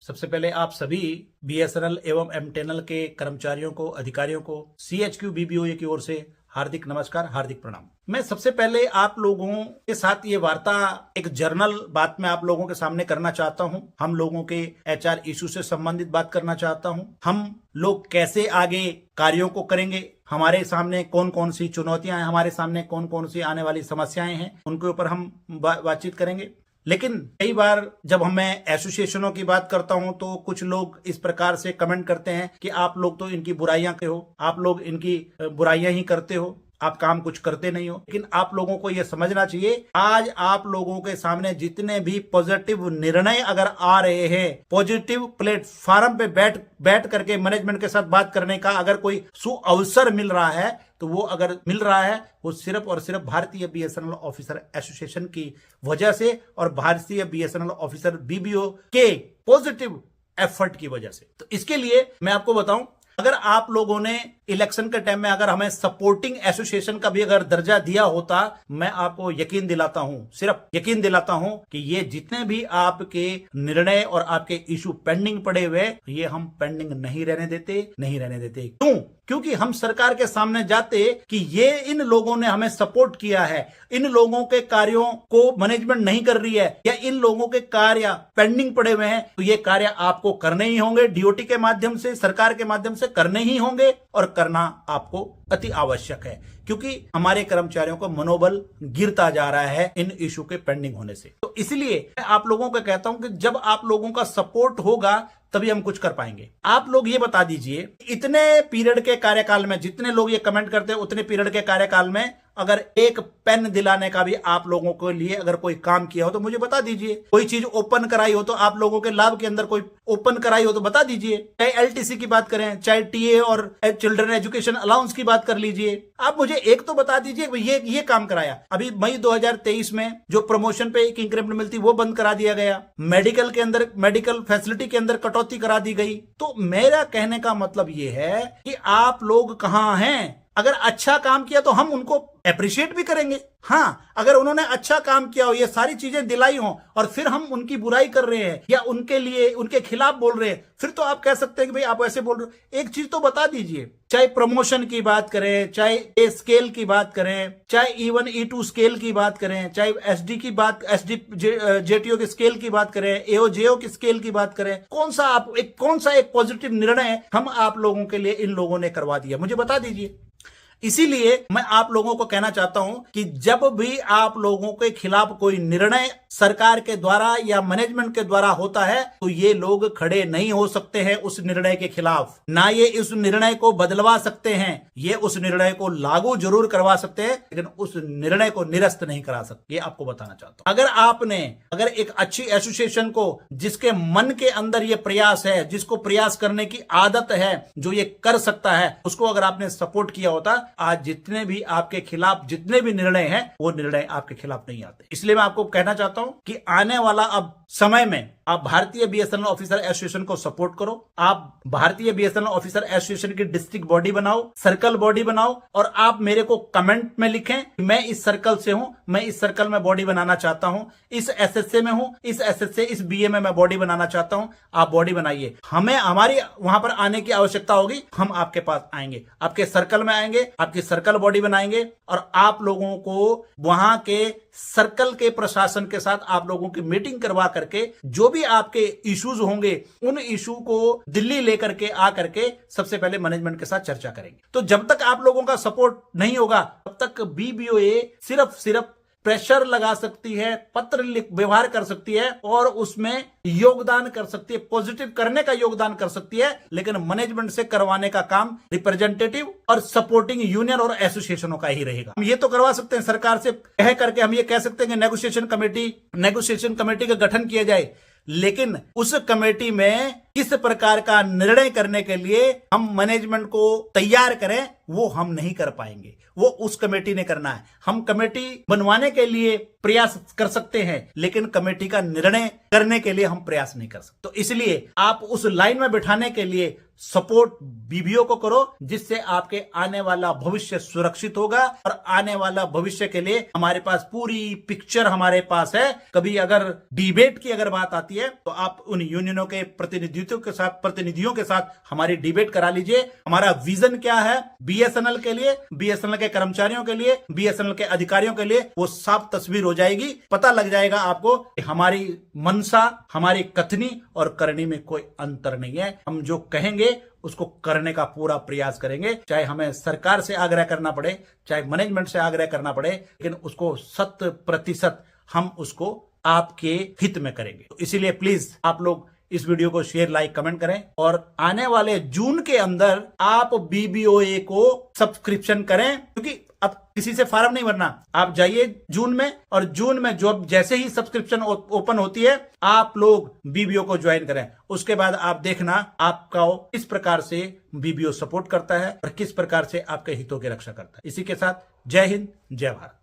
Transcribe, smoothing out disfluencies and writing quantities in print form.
सबसे पहले आप सभी बीएसएनएल एवं एमटेनएल के कर्मचारियों को, अधिकारियों को सीएचक्यू बीबीओए की ओर से हार्दिक नमस्कार, हार्दिक प्रणाम। मैं सबसे पहले आप लोगों के साथ ये वार्ता एक जर्नल बात में आप लोगों के सामने करना चाहता हूं। हम लोगों के एचआर इशू से संबंधित बात करना चाहता हूं। हम लोग कैसे आगे कार्यों को करेंगे, हमारे सामने कौन कौन सी चुनौतियां हैं, हमारे सामने कौन कौन सी आने वाली समस्याएं हैं, उनके ऊपर हम बातचीत करेंगे। लेकिन कई बार जब मैं एसोसिएशनों की बात करता हूं तो कुछ लोग इस प्रकार से कमेंट करते हैं कि आप लोग तो इनकी बुराइयां के हो, आप लोग इनकी बुराइयां ही करते हो, आप काम कुछ करते नहीं हो। लेकिन आप लोगों को यह समझना चाहिए, आज आप लोगों के सामने जितने भी पॉजिटिव निर्णय अगर आ रहे हैं, पॉजिटिव प्लेटफॉर्म पे बैठ करके मैनेजमेंट के साथ बात करने का अगर कोई सुअवसर मिल रहा है, तो वो अगर मिल रहा है वो सिर्फ और सिर्फ भारतीय बीएसएनएल ऑफिसर एसोसिएशन की वजह से और भारतीय बीएसएनएल ऑफिसर बीबीओ के पॉजिटिव एफर्ट की वजह से। तो इसके लिए मैं आपको बताऊं, अगर आप लोगों ने इलेक्शन के टाइम में अगर हमें सपोर्टिंग एसोसिएशन का भी अगर दर्जा दिया होता, मैं आपको यकीन दिलाता हूं, सिर्फ यकीन दिलाता हूं कि ये जितने भी आपके निर्णय और आपके इशू पेंडिंग पड़े हुए, ये हम पेंडिंग नहीं रहने देते। क्यों? क्योंकि हम सरकार के सामने जाते कि ये इन लोगों ने हमें सपोर्ट किया है, इन लोगों के कार्यों को मैनेजमेंट नहीं कर रही है या इन लोगों के कार्य पेंडिंग पड़े हुए हैं, तो ये कार्य आपको करने ही होंगे, डीओटी के माध्यम से, सरकार के माध्यम से करने ही होंगे और करना आपको अति आवश्यक है। क्योंकि हमारे कर्मचारियों का मनोबल गिरता जा रहा है इन इशू के पेंडिंग होने से। तो इसलिए मैं आप लोगों को कहता हूं कि जब आप लोगों का सपोर्ट होगा तभी हम कुछ कर पाएंगे। आप लोग ये बता दीजिए, इतने पीरियड के कार्यकाल में, जितने लोग ये कमेंट करते हैं उतने पीरियड के कार्यकाल में अगर एक पेन दिलाने का भी आप लोगों के लिए अगर कोई काम किया हो तो मुझे बता दीजिए। कोई चीज ओपन कराई हो तो आप लोगों के लाभ के अंदर कोई ओपन कराई हो तो बता दीजिए। चाहे एलटीसी की बात करें, चाहे टीए और चिल्ड्रन एजुकेशन अलाउंस की बात कर लीजिए, आप मुझे एक तो बता दीजिए ये काम कराया। अभी मई 2023 में जो प्रमोशन पे एक इंक्रीमेंट मिलती वो बंद करा दिया गया, मेडिकल के अंदर, मेडिकल फैसिलिटी के अंदर कटौती करा दी गई। तो मेरा कहने का मतलब ये है कि आप लोग कहां हैं? अगर अच्छा काम किया तो हम उनको अप्रिशिएट भी करेंगे। हाँ, अगर उन्होंने अच्छा काम किया हो, ये सारी चीजें दिलाई हो और फिर हम उनकी बुराई कर रहे हैं या उनके लिए उनके खिलाफ बोल रहे हैं, फिर तो आप कह सकते हैं कि भाई आप ऐसे बोल रहे हो। एक चीज तो बता दीजिए, चाहे प्रमोशन की बात करें, चाहे ए स्केल की बात करें, चाहे E1 E2 स्केल की बात करें, चाहे एसडी की बात, एसडी जेटीओ के स्केल की बात करें, एओजेओ की स्केल की बात करें, कौन सा एक पॉजिटिव निर्णय हम आप लोगों के लिए इन लोगों ने करवा दिया, मुझे बता दीजिए। इसीलिए मैं आप लोगों को कहना चाहता हूं कि जब भी आप लोगों के खिलाफ कोई निर्णय सरकार के द्वारा या मैनेजमेंट के द्वारा होता है तो ये लोग खड़े नहीं हो सकते हैं उस निर्णय के खिलाफ, ना ये इस निर्णय को बदलवा सकते हैं। ये उस निर्णय को लागू जरूर करवा सकते हैं लेकिन उस निर्णय को निरस्त नहीं करा सकते। ये आपको बताना चाहता हूं। अगर एक अच्छी एसोसिएशन को, जिसके मन के अंदर ये प्रयास है, जिसको प्रयास करने की आदत है, जो ये कर सकता है, उसको अगर आपने सपोर्ट किया होता, आज जितने भी आपके खिलाफ जितने भी निर्णय हैं वो निर्णय आपके खिलाफ नहीं आते। इसलिए मैं आपको कहना चाहता हूं कि आने वाला अब समय में आप भारतीय बीएसएनएल ऑफिसर एसोसिएशन को सपोर्ट करो। आप भारतीय बीएसएनएल ऑफिसर एसोसिएशन की डिस्ट्रिक्ट बॉडी बनाओ, सर्कल बॉडी बनाओ और आप मेरे को कमेंट में लिखें कि मैं इस सर्कल से हूं, मैं इस सर्कल में बॉडी बनाना चाहता हूं, इस एसएसए में हूं, इस एसएसए इस बीए में मैं बॉडी बनाना चाहता हूं। आप बॉडी बनाइए, हमें हमारी वहां पर आने की आवश्यकता होगी, हम आपके पास आएंगे, आपके सर्कल में आएंगे, आपकी सर्कल बॉडी बनाएंगे और आप लोगों को वहां के सर्कल के प्रशासन के साथ आप लोगों की मीटिंग करवा करके जो भी आपके इश्यूज होंगे उन इशू को दिल्ली लेकर के आकर के सबसे पहले मैनेजमेंट के साथ चर्चा करेंगे। तो जब तक आप लोगों का सपोर्ट नहीं होगा तब तक बीबीओए सिर्फ प्रेशर लगा सकती है, पत्र लिख व्यवहार कर सकती है और उसमें योगदान कर सकती है, पॉजिटिव करने का योगदान कर सकती है, लेकिन मैनेजमेंट से करवाने का काम रिप्रेजेंटेटिव और सपोर्टिंग यूनियन और एसोसिएशनों का ही रहेगा। हम ये तो करवा सकते हैं, सरकार से कह करके हम ये कह सकते हैं कि नेगोशिएशन कमेटी का गठन किया जाए, लेकिन उस कमेटी में किस प्रकार का निर्णय करने के लिए हम मैनेजमेंट को तैयार करें, वो हम नहीं कर पाएंगे। वो उस कमेटी ने करना है। हम कमेटी बनवाने के लिए प्रयास कर सकते हैं, लेकिन कमेटी का निर्णय करने के लिए हम प्रयास नहीं कर सकते। तो इसलिए आप उस लाइन में बिठाने के लिए सपोर्ट बीबीओ को करो, जिससे आपके आने वाला भविष्य सुरक्षित होगा। और आने वाला भविष्य के लिए हमारे पास पूरी पिक्चर हमारे पास है। कभी अगर डिबेट की अगर बात आती है तो आप उन यूनियनों के प्रतिनिधियों के साथ हमारी डिबेट करा लीजिए। हमारा विजन क्या है बीएसएनएल के लिए, बीएसएनएल के कर्मचारियों के लिए, बीएसएनएल के अधिकारियों के लिए, वो साफ तस्वीर हो जाएगी। पता लग जाएगा आपको कि हमारी मनसा, हमारी कथनी और करनी में कोई अंतर नहीं है। हम जो कहेंगे उसको करने का पूरा प्रयास करेंगे, चाहे हमें सरकार से आग्रह करना पड़े, चाहे मैनेजमेंट से आग्रह करना पड़े, लेकिन उसको 100% हम उसको आपके हित में करेंगे। तो इसीलिए प्लीज आप लोग इस वीडियो को शेयर, लाइक, कमेंट करें और आने वाले जून के अंदर आप बीबीओए को सब्सक्रिप्शन करें, क्योंकि अब किसी से फार्म नहीं भरना। आप जाइए जून में, और जून में जो जैसे ही सब्सक्रिप्शन ओपन होती है आप लोग बीबीओ को ज्वाइन करें। उसके बाद आप देखना आपका किस प्रकार से बीबीओ सपोर्ट करता है और किस प्रकार से आपके हितों की रक्षा करता है। इसी के साथ जय हिंद, जय भारत।